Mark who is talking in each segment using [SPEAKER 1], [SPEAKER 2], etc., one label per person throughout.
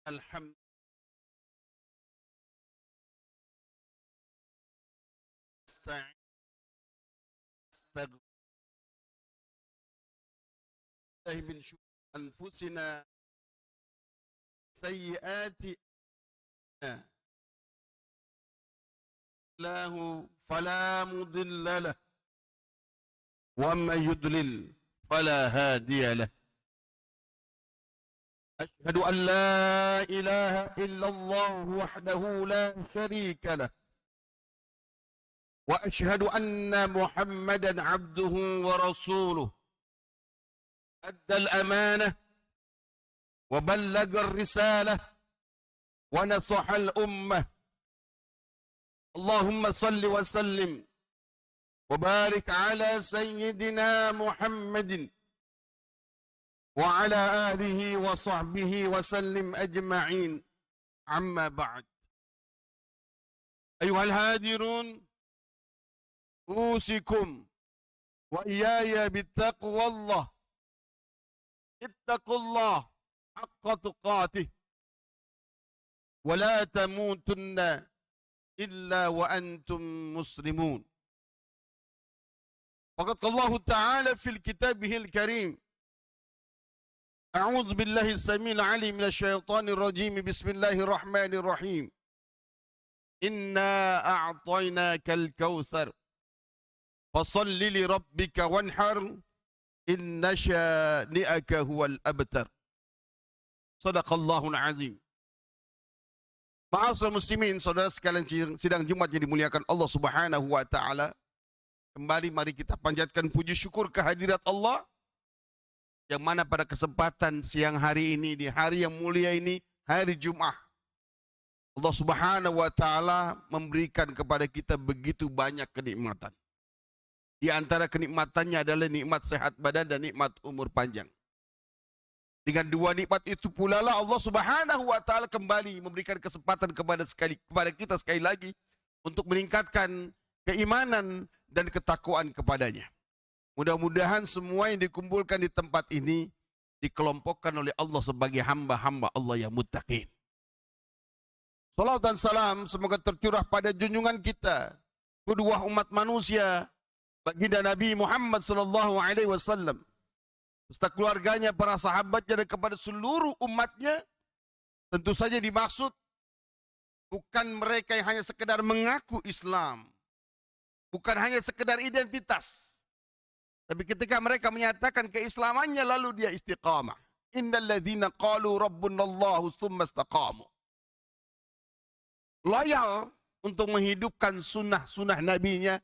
[SPEAKER 1] الحمد نستعين نستغفر الله من شرور أنفسنا سيئات أعمالنا له فلا مضل له ومن يضلل فلا هادي له أشهد أن لا إله إلا الله وحده لا شريك له وأشهد أن محمدا عبده ورسوله أدى الأمانة وبلغ الرسالة ونصح الأمة اللهم صل وسلم وبارك على سيدنا محمد وعلى آله وصحبه وسلم أجمعين عما بعد أيها الهادرون أوصيكم وإياي بالتقوى الله اتقوا الله حق تقاته ولا تموتن إلا وأنتم مسلمون فقد قال الله تعالى في كتابه الكريم أعوذ بالله السميع العليم من الشيطان الرجيم بسم الله الرحمن الرحيم إنا أعطيناك الكوثر فصل لربك وانحر إن شانئك هو الأبتر صدق الله العظيم. Ma'asyiral muslimin, saudara sekalian sidang Jumat yang dimuliakan Allah Subhanahu wa taala. Kembali mari kita panjatkan puji syukur kehadirat Allah yang mana pada kesempatan siang hari ini, di hari yang mulia ini, hari Jumat, Allah Subhanahu wa taala memberikan kepada kita begitu banyak kenikmatan. Di antara kenikmatannya adalah nikmat sehat badan dan nikmat umur panjang. Dengan dua nikmat itu pula lah Allah Subhanahu wa taala kembali memberikan kesempatan kepada kita sekali lagi untuk meningkatkan keimanan dan ketakwaan kepadanya. Mudah-mudahan semua yang dikumpulkan di tempat ini dikelompokkan oleh Allah sebagai hamba-hamba Allah yang muttaqin. Salawat dan salam semoga tercurah pada junjungan kita, kedua umat manusia, baginda Nabi Muhammad sallallahu alaihi wasallam, beserta keluarganya, para sahabatnya, dan kepada seluruh umatnya. Tentu saja dimaksud bukan mereka yang hanya sekedar mengaku Islam, bukan hanya sekedar identitas, tapi ketika mereka menyatakan keislamannya lalu dia istiqamah. Innal ladzina qalu rabbunallahu tsumma istaqamu. Loyal untuk menghidupkan sunnah-sunnah nabinya,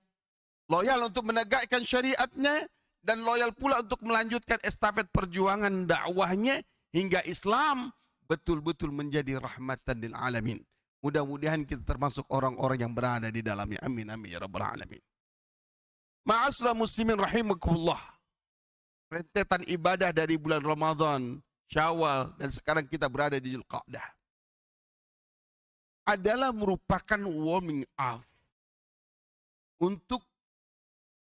[SPEAKER 1] loyal untuk menegakkan syariatnya, dan loyal pula untuk melanjutkan estafet perjuangan dakwahnya hingga Islam betul-betul menjadi rahmatan lil alamin. Mudah-mudahan kita termasuk orang-orang yang berada di dalamnya. Amin amin ya rabbal alamin. Ma'asyiral muslimin rahimakumullah. Rentetan ibadah dari bulan Ramadan, Syawal, dan sekarang kita berada di Dzulqa'dah adalah merupakan warming up untuk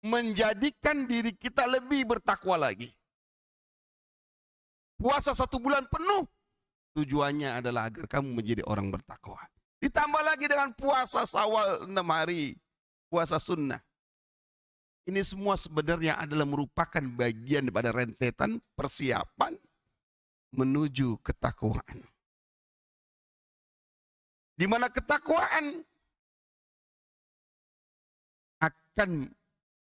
[SPEAKER 1] menjadikan diri kita lebih bertakwa lagi. Puasa 1 bulan penuh tujuannya adalah agar kamu menjadi orang bertakwa. Ditambah lagi dengan puasa Syawal 6 hari, puasa sunnah. Ini semua sebenarnya adalah merupakan bagian daripada rentetan persiapan menuju ketakwaan. Di mana ketakwaan akan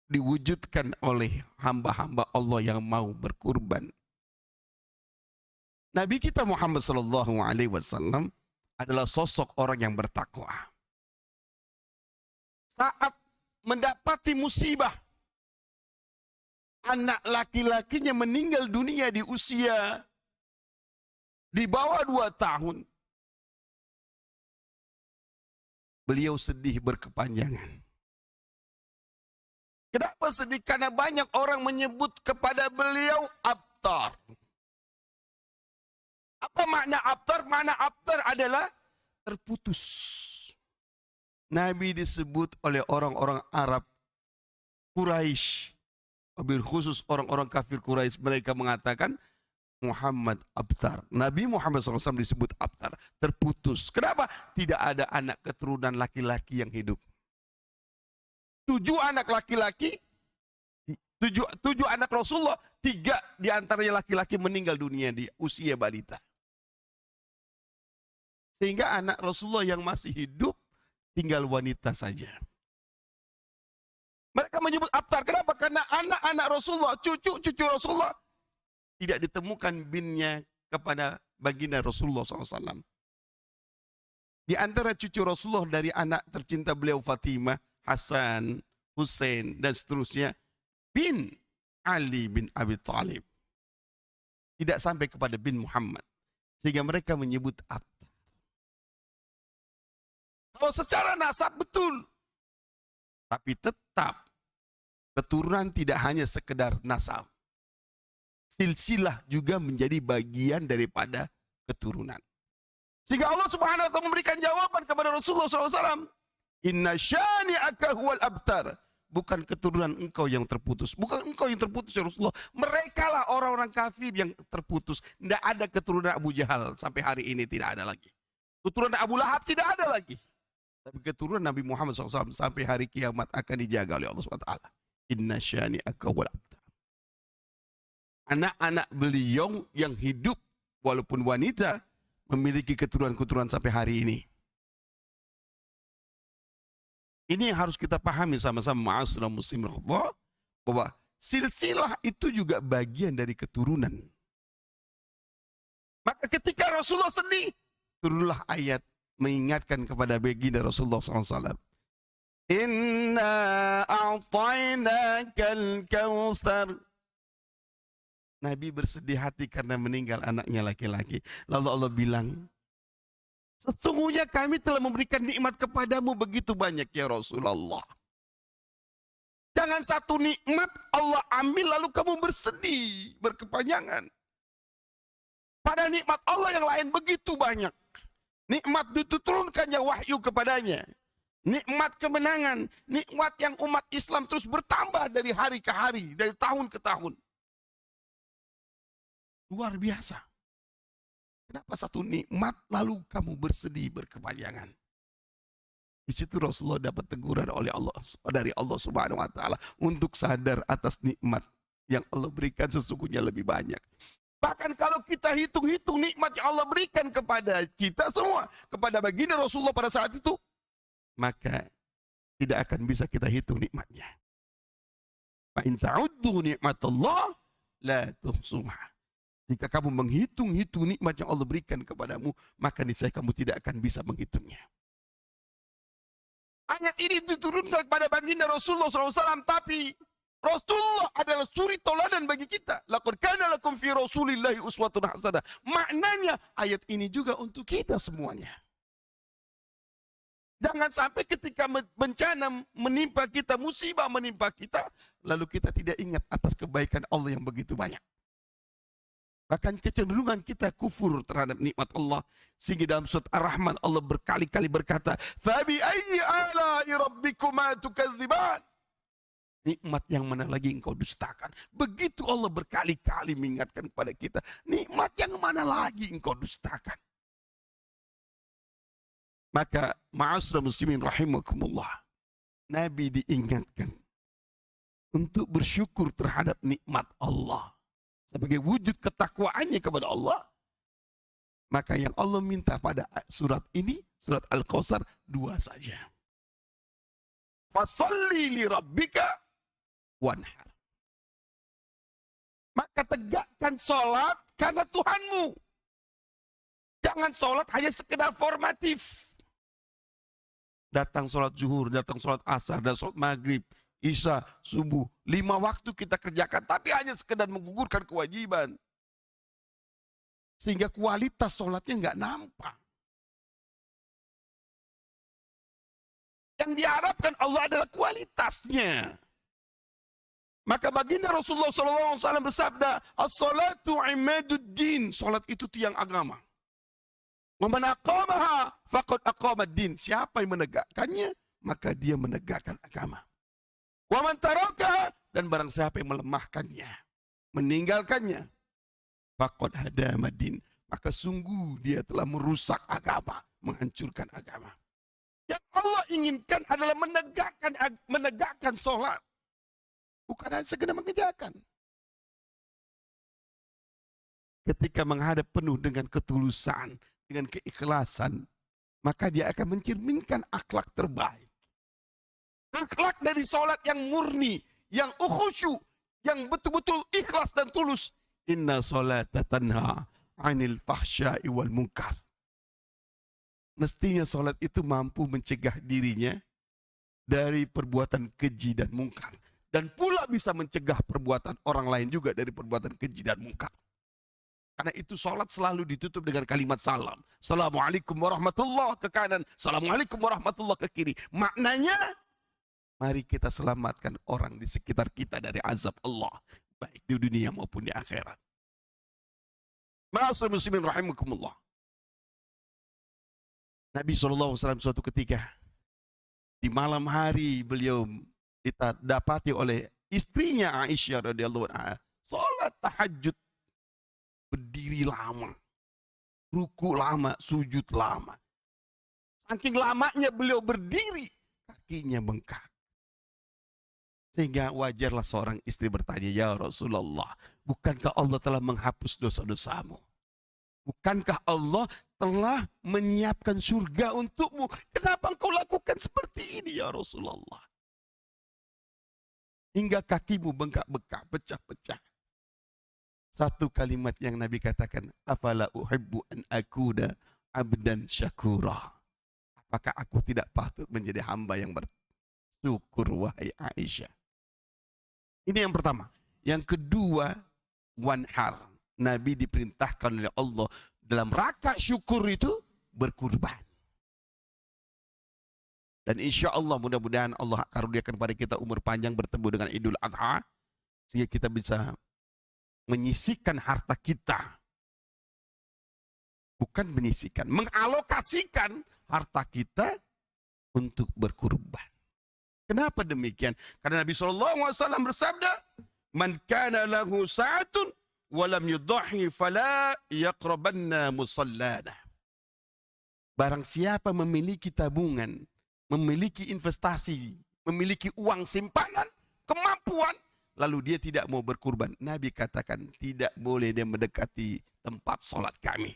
[SPEAKER 1] diwujudkan oleh hamba-hamba Allah yang mau berkurban. Nabi kita Muhammad sallallahu alaihi wasallam adalah sosok orang yang bertakwa. Saat mendapati musibah, anak laki-lakinya meninggal dunia di usia di bawah 2 tahun, beliau sedih berkepanjangan. Kenapa sedih? Karena banyak orang menyebut kepada beliau abtar. Apa makna abtar? Makna abtar adalah terputus. Nabi disebut oleh orang-orang Arab Quraisy, wabil khusus orang-orang kafir Quraisy, mereka mengatakan Muhammad abtar. Nabi Muhammad SAW disebut abtar, terputus. Kenapa? Tidak ada anak keturunan laki-laki yang hidup. 7 anak laki-laki, 7 anak Rasulullah, 3 diantaranya laki-laki meninggal dunia di usia balita. Sehingga anak Rasulullah yang masih hidup tinggal wanita saja. Mereka menyebut abtar. Kenapa? Karena anak-anak Rasulullah, cucu-cucu Rasulullah tidak ditemukan binnya kepada baginda Rasulullah SAW. Di antara cucu Rasulullah dari anak tercinta beliau Fatimah, Hasan, Hussein, dan seterusnya, bin Ali bin Abi Thalib. Tidak sampai kepada bin Muhammad. Sehingga mereka menyebut abtar. Kalau secara nasab betul. Tapi tetap keturunan tidak hanya sekedar nasab. Silsilah juga menjadi bagian daripada keturunan. Sehingga Allah Subhanahu wa taala memberikan jawaban kepada Rasulullah SAW. Inna syani'aka huwal abtar. Bukan keturunan engkau yang terputus. Bukan engkau yang terputus ya Rasulullah. Mereka lah orang-orang kafir yang terputus. Tidak ada keturunan Abu Jahal. Sampai hari ini tidak ada lagi. Keturunan Abu Lahab tidak ada lagi. Tapi keturunan Nabi Muhammad SAW sampai hari kiamat akan dijaga oleh Allah SWT. Inna syani'aka huwal abtar. Anak-anak beliau yang hidup walaupun wanita memiliki keturunan-keturunan sampai hari ini. Ini yang harus kita pahami sama-sama ma'asyiral muslimin bahwa silsilah itu juga bagian dari keturunan. Maka ketika Rasulullah sedih, turunlah ayat mengingatkan kepada baginda Rasulullah SAW. Inna a'tainakal kautsar. Nabi bersedih hati karena meninggal anaknya laki-laki. Lalu Allah bilang, sesungguhnya kami telah memberikan nikmat kepadamu begitu banyak ya Rasulullah. Jangan satu nikmat Allah ambil lalu kamu bersedih, berkepanjangan. Pada nikmat Allah yang lain begitu banyak. Nikmat diturunkannya wahyu kepadanya. Nikmat kemenangan, nikmat yang umat Islam terus bertambah dari hari ke hari, dari tahun ke tahun. Luar biasa. Kenapa satu nikmat lalu kamu bersedih berkepanjangan? Di situ Rasulullah dapat teguran oleh Allah dari Allah Subhanahu wa taala untuk sadar atas nikmat yang Allah berikan sesungguhnya lebih banyak. Bahkan kalau kita hitung-hitung nikmat yang Allah berikan kepada kita semua, kepada baginda Rasulullah pada saat itu, maka tidak akan bisa kita hitung nikmatnya. Fa in ta'uddu nikmatallah la tuhsuha. Jika kamu menghitung-hitung nikmat yang Allah berikan kepadamu, maka niscaya kamu tidak akan bisa menghitungnya. Ayat ini diturunkan kepada baginda Rasulullah SAW, tapi Rasulullah adalah suri toladan bagi kita. Laqad kana lakum fi Rasulillahi uswatun hasanah. Maknanya ayat ini juga untuk kita semuanya. Jangan sampai ketika bencana menimpa kita, musibah menimpa kita, lalu kita tidak ingat atas kebaikan Allah yang begitu banyak. Bahkan kecenderungan kita kufur terhadap nikmat Allah. Sehingga dalam surat Ar-Rahman Allah berkali-kali berkata, "Fabi ayyi ala'i rabbikuma tukadziban?" Nikmat yang mana lagi engkau dustakan? Begitu Allah berkali-kali mengingatkan kepada kita, nikmat yang mana lagi engkau dustakan? Maka ma'asyiral muslimin rahimakumullah, Nabi diingatkan untuk bersyukur terhadap nikmat Allah sebagai wujud ketakwaannya kepada Allah. Maka yang Allah minta pada surat ini, surat Al-Kautsar, 2 saja. Fasalli li rabbika wanhar. Maka tegakkan sholat karena Tuhanmu. Jangan sholat hanya sekedar formatif. Datang sholat zuhur, datang sholat asar, dan sholat maghrib, isya, subuh, 5 waktu kita kerjakan, tapi hanya sekedar menggugurkan kewajiban. Sehingga kualitas sholatnya nggak nampak. Yang diharapkan Allah adalah kualitasnya. Maka baginda Rasulullah SAW bersabda, as-salatu imaduddin, sholat itu tiang agama. Wa man aqamaha faqad aqamad-din. Siapa yang menegakkannya, maka dia menegakkan agama. Wa man taraka, dan barang siapa yang melemahkannya, meninggalkannya, faqad hadamadin, maka sungguh dia telah merusak agama, menghancurkan agama. Yang Allah inginkan adalah menegakkan sholat, bukan hanya sekedar mengerjakan. Ketika menghadap penuh dengan ketulusan, dengan keikhlasan, maka dia akan mencerminkan akhlak terbaik. Akhlak dari sholat yang murni, yang khusyuk, yang betul-betul ikhlas dan tulus. Inna sholata tanha 'anil fahsya'i wal munkar. Mestinya sholat itu mampu mencegah dirinya dari perbuatan keji dan mungkar. Dan pula bisa mencegah perbuatan orang lain juga dari perbuatan keji dan mungkar. Karena itu sholat selalu ditutup dengan kalimat salam. Assalamualaikum warahmatullahi ke kanan. Assalamualaikum warahmatullahi ke kiri. Maknanya, mari kita selamatkan orang di sekitar kita dari azab Allah. Baik di dunia maupun di akhirat. Ma'asyiral muslimin rahimakumullah. Nabi SAW suatu ketika, di malam hari beliau didapati oleh istrinya Aisyah radhiyallahu anha, sholat tahajud, berdiri lama, ruku lama, sujud lama. Saking lamanya beliau berdiri, kakinya bengkak. Sehingga wajarlah seorang istri bertanya, ya Rasulullah, bukankah Allah telah menghapus dosa-dosamu? Bukankah Allah telah menyiapkan surga untukmu? Kenapa engkau lakukan seperti ini ya Rasulullah? Hingga kakimu bengkak-bengkak, pecah-pecah. Satu kalimat yang Nabi katakan, afala uhibbu an akuna abdan syakura. Apakah aku tidak patut menjadi hamba yang bersyukur, wahai Aisyah? Ini yang pertama. Yang kedua, wanhar. Nabi diperintahkan oleh Allah dalam rangka syukur itu berkurban. Dan insya Allah mudah-mudahan Allah karuniakan kepada kita umur panjang bertemu dengan Idul Adha, sehingga kita bisa menyisihkan harta kita. Bukan menyisihkan, mengalokasikan harta kita untuk berkurban. Kenapa demikian? Karena Nabi SAW bersabda, man kana lahu sa'atun walam yudhahi fala yaqrabanna musallana. Barang siapa memiliki tabungan, memiliki investasi, memiliki uang simpanan, kemampuan, lalu dia tidak mau berkurban, Nabi katakan tidak boleh dia mendekati tempat sholat kami.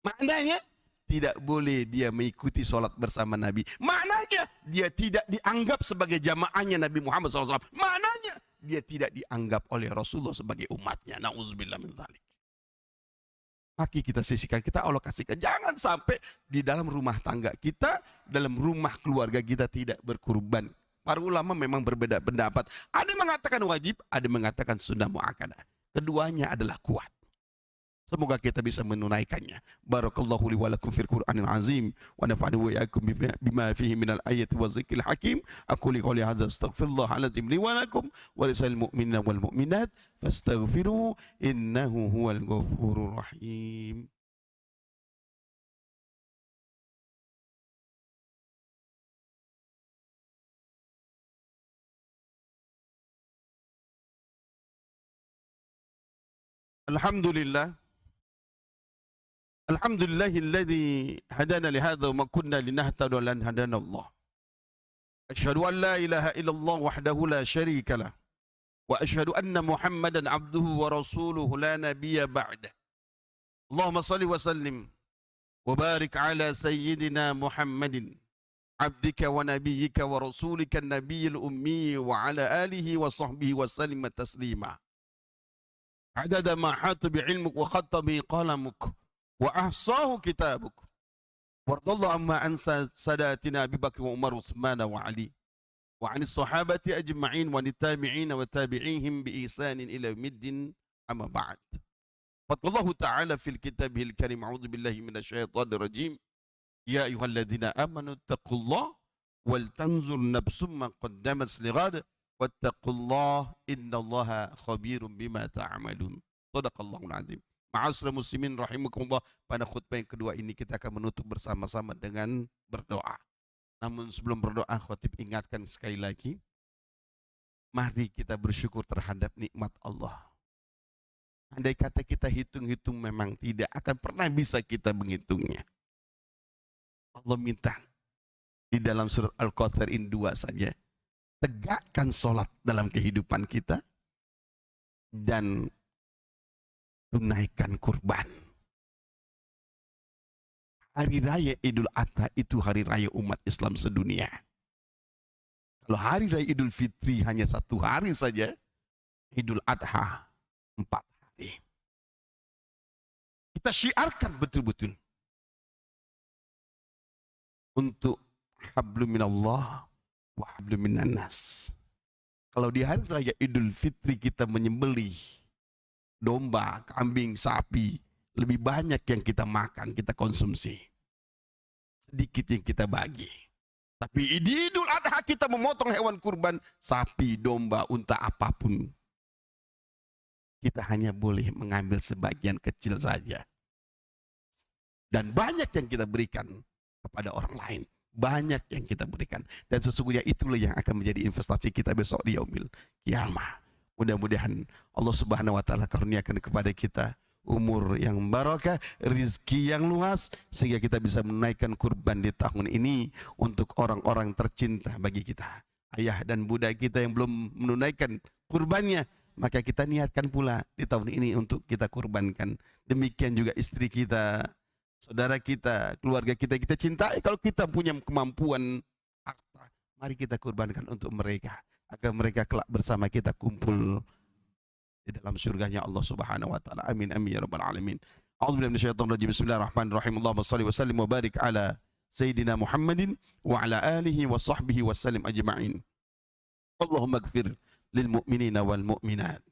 [SPEAKER 1] Maknanya tidak boleh dia mengikuti sholat bersama Nabi. Maknanya dia tidak dianggap sebagai jamaahnya Nabi Muhammad SAW. Maknanya dia tidak dianggap oleh Rasulullah sebagai umatnya. Na'udzubillah min dzalik. Maka kita sisihkan, kita alokasikan. Jangan sampai di dalam rumah tangga kita, dalam rumah keluarga kita tidak berkurban. Para ulama memang berbeda pendapat. Ada yang mengatakan wajib, ada yang mengatakan sunnah muakkadah. Keduanya adalah kuat. Semoga kita bisa menunaikannya. Barakallahu li wa lakum fil Qur'anil azim wa nafa'ani wa iyyakum bima fihi minal ayati wa dzikril hakim. Aku qouli hadza astaghfirullahal azim li wa lakum wa lisal mu'minina wal mu'minat fastaghfiruhu innahu huwal ghafurur rahim. Alhamdulillah. Alhamdulillahilladzi hadana lihadza wa ma kunna linahtadiya lan hadana Allah. Asyhadu an la ilaha illallah wahdahu la syarika lah. Wa asyhadu anna Muhammadan abduhu wa rasuluhu la nabiyya ba'dah. Allahumma shalli wa sallim wa barik ala sayyidina Muhammadin abdika wa nabiyyika wa rasulika an-nabiyyil ummi wa ala alihi wa sahbihi wa sallim taslima. Adada ma hata bi ilmuk wa khatta bi qalamuk. Wa ahsahu kitabuk. Wardallahu amma ansa sadatina Abi Bakr wa Umar Uthman wa Ali. Wa anis sahabati ajma'in wa nitabi'in wa tabi'ihim bi ihsanin ila yaumiddin amma ba'd. Fadallahu ta'ala fil kitabihil karim. A'udzu billahi minasyaitonir rajim. Ya ayyuhalladzina amanu taqullaha wal tanzur nafsum ma qaddamat lighad wattaqullaha innallaha khabirum bima ta'malun. Shadaqallahul azim. Ma'asyiral muslimin rahimakumullah, pada khutbah yang kedua ini kita akan menutup bersama-sama dengan berdoa. Namun sebelum berdoa, khatib ingatkan sekali lagi, mari kita bersyukur terhadap nikmat Allah. Andai kata kita hitung-hitung memang tidak akan pernah bisa kita menghitungnya. Allah minta di dalam surat Al-Kautsar ini 2 saja. Tegakkan sholat dalam kehidupan kita dan tunaikan kurban. Hari raya Idul Adha itu hari raya umat Islam sedunia. Kalau hari raya Idul Fitri hanya 1 hari saja, Idul Adha 4 hari. Kita syiarkan betul-betul untuk hablum minallah wa hablum minan nas. Kalau di hari raya Idul Fitri kita menyembelih domba, kambing, sapi, lebih banyak yang kita makan, kita konsumsi. Sedikit yang kita bagi. Tapi di Idul Adha kita memotong hewan kurban, sapi, domba, unta, apapun. Kita hanya boleh mengambil sebagian kecil saja. Dan banyak yang kita berikan kepada orang lain. Banyak yang kita berikan. Dan sesungguhnya itulah yang akan menjadi investasi kita besok di yaumil kiamah. Mudah-mudahan Allah Subhanahu wa taala karuniakan kepada kita umur yang barakah, rizki yang luas, sehingga kita bisa menunaikan kurban di tahun ini untuk orang-orang tercinta bagi kita. Ayah dan bunda kita yang belum menunaikan kurbannya, maka kita niatkan pula di tahun ini untuk kita kurbankan. Demikian juga istri kita, saudara kita, keluarga kita cintai. Kalau kita punya kemampuan harta, mari kita kurbankan untuk mereka, agar mereka kelak bersama kita kumpul di dalam surganya Allah Subhanahu wa taala. Amin amin ya rabbal alamin. A'udzubillahi minasyaitonir rajim. Bismillahirrahmanirrahim. Allahumma shalli wa sallim wa barik ala sayyidina Muhammadin wa ala alihi wa sahbihi wa sallim ajma'in. Allahumma ighfir lil mu'minina wal mu'minat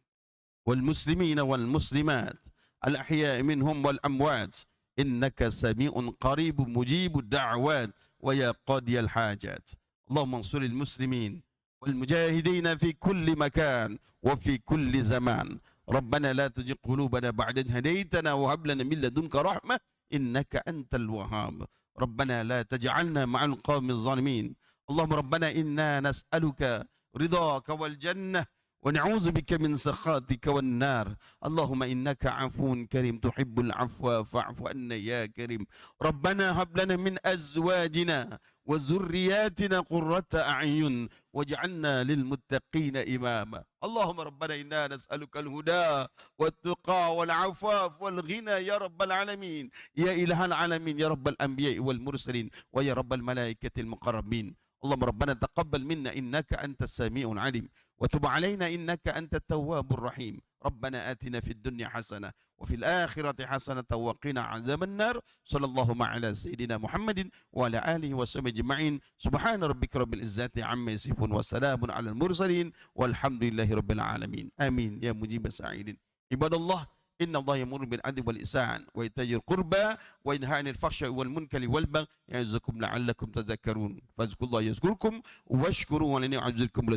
[SPEAKER 1] wal muslimina wal muslimat al ahya'i minhum wal amwat innaka sami'un qaribun mujibud da'wat wa ya qadiyal hajat. Allahumma ansuril muslimin والمجاهدين في كل مكان وفي كل زمان. ربنا لا تزغ قلوبنا بعد إذ هديتنا وهب لنا من لدنك رحمة إنك أنت الوهاب. ربنا لا تجعلنا مع القوم الظالمين. اللهم ربنا إنا نسألك رضاك والجنة ونعوذ بك من سخطك والنار. اللهم إنك عفو كريم تحب العفو فاعف عنا يا كريم. ربنا هب لنا من أزواجنا وذرياتنا قرة أعين واجعلنا للمتقين إماما. اللهم ربنا إنا نسألك الهدى والتقى والعفاف والغنى يا رب العالمين يا إله العالمين يا رب الأنبياء والمرسلين ويا رب الملائكة المقربين. اللهم ربنا تقبل منا إنك أنت السميع العليم وتب علينا إنك أنت التواب الرحيم. ربنا آتنا في الدنيا حسنة وفي الآخرة حسنة وقنا عذاب النار. صلى الله على سيدنا محمد وعلى آله وصحبه أجمعين. سبحان ربك رب العزة عما يصفون وسلام على المرسلين والحمد لله رب العالمين. آمين يا مجيب السائلين. عباد الله إن الله يأمر بالعدل والإحسان وإيتاء ذي القربى وينهى عن الفحشاء والمنكر والبغي يعظكم لعلكم تذكرون. فاذكروا الله يذكركم واشكروه على نعمه يزدكم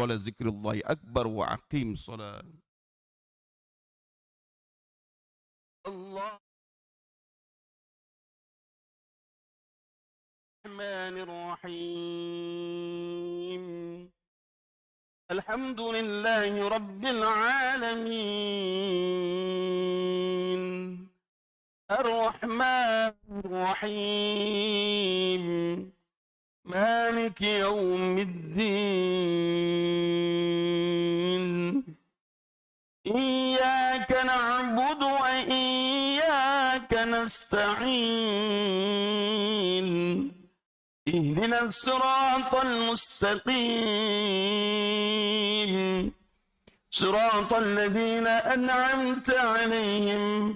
[SPEAKER 1] ولذكر الله أكبر وأقيموا الصلاة. الله الرحمن الرحيم. الحمد لله رب العالمين الرحمن الرحيم مالك يوم الدين إياك نعبد وإياك نستعين اهدنا الصراط المستقيم صراط الذين أنعمت عليهم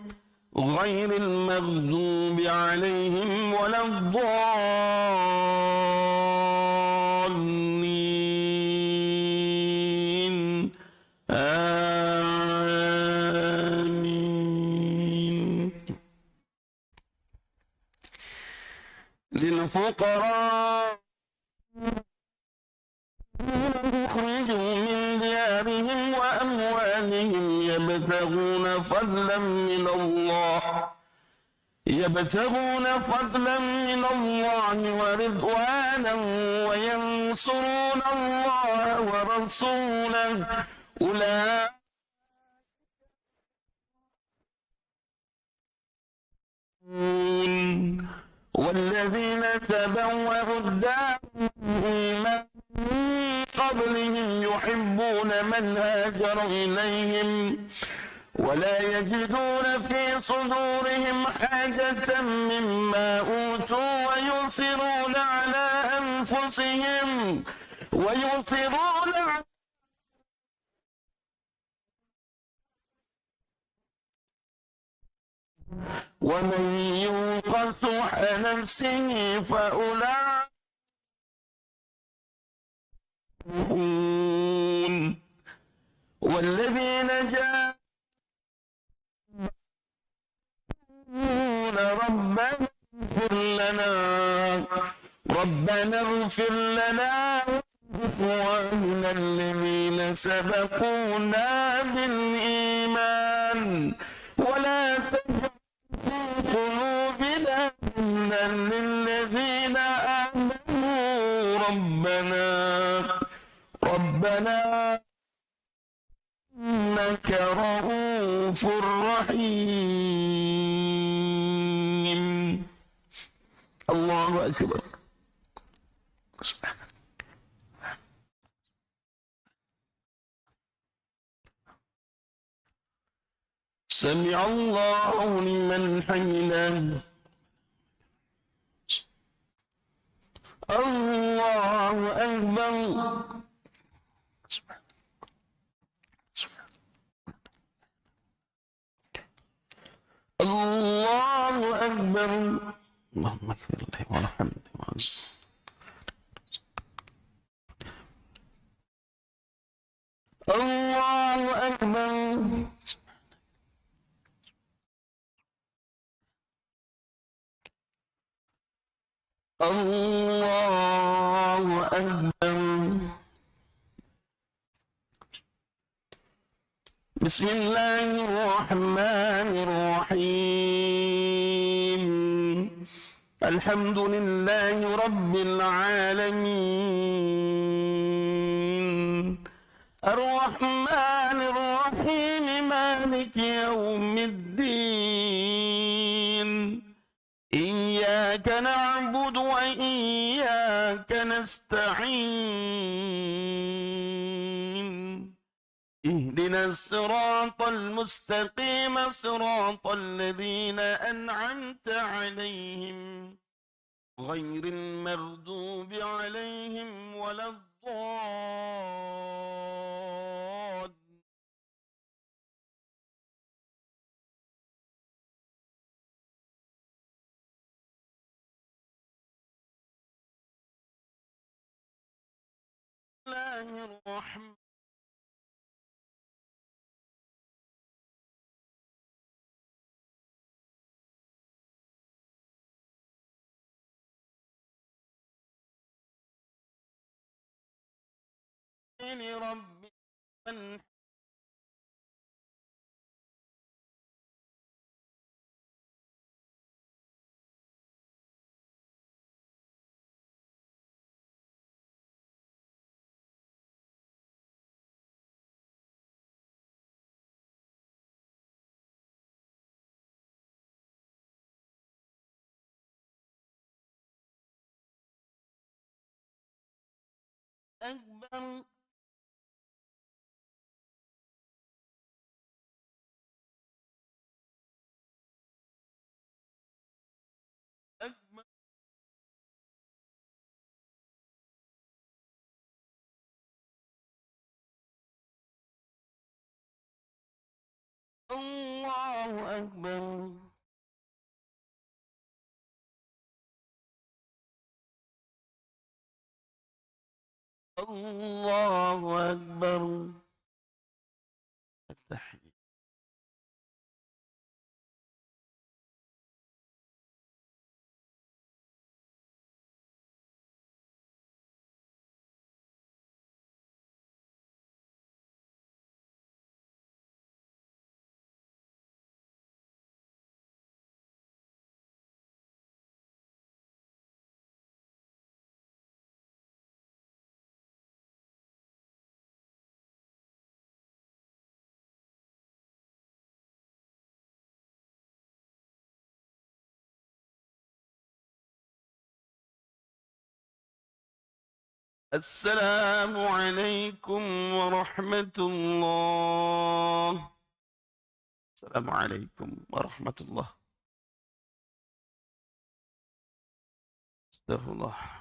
[SPEAKER 1] غير المغضوب عليهم ولا الضالين. آمين. للفقراء يخرجوا من ديارهم وأموالهم يبتغون فضلا من الله ورضوانا وينصرون الله ورسوله أولئك
[SPEAKER 2] والذين تبوأوا الدار والإيمان من قبلهم يحبون من هاجر إليهم ولا يجدون في صدورهم حاجة مما أوتوا ويؤثرون على أنفسهم ومن يوق شح نفسه فأولئك والذين جاءوا ربنا اغفر لنا وإخواننا الذين سبقونا بالإيمان ولا تجعل في قلوبنا غلا للذين آمنوا ربنا إنك رؤوف رحيم. الله أكبر. سمع الله لمن حمده. الله أكبر. الله أكبر. اللهم اغفر له وارحمه وارزقه. الله أكبر. الله أكبر. بسم الله الرحمن الرحيم. الحمد لله رب العالمين الرحمن الرحيم مالك يوم الدين إياك نعبد وإياك نستعين اهدنا الصراط المستقيم صراط الذين أنعمت عليهم غير المغضوب عليهم ولا الضالين. الله الرحمن رب أكبر. أكبر. الله أكبر. الله أكبر. التحية.
[SPEAKER 1] السلام عليكم ورحمة الله. السلام عليكم ورحمة الله. استغفر الله.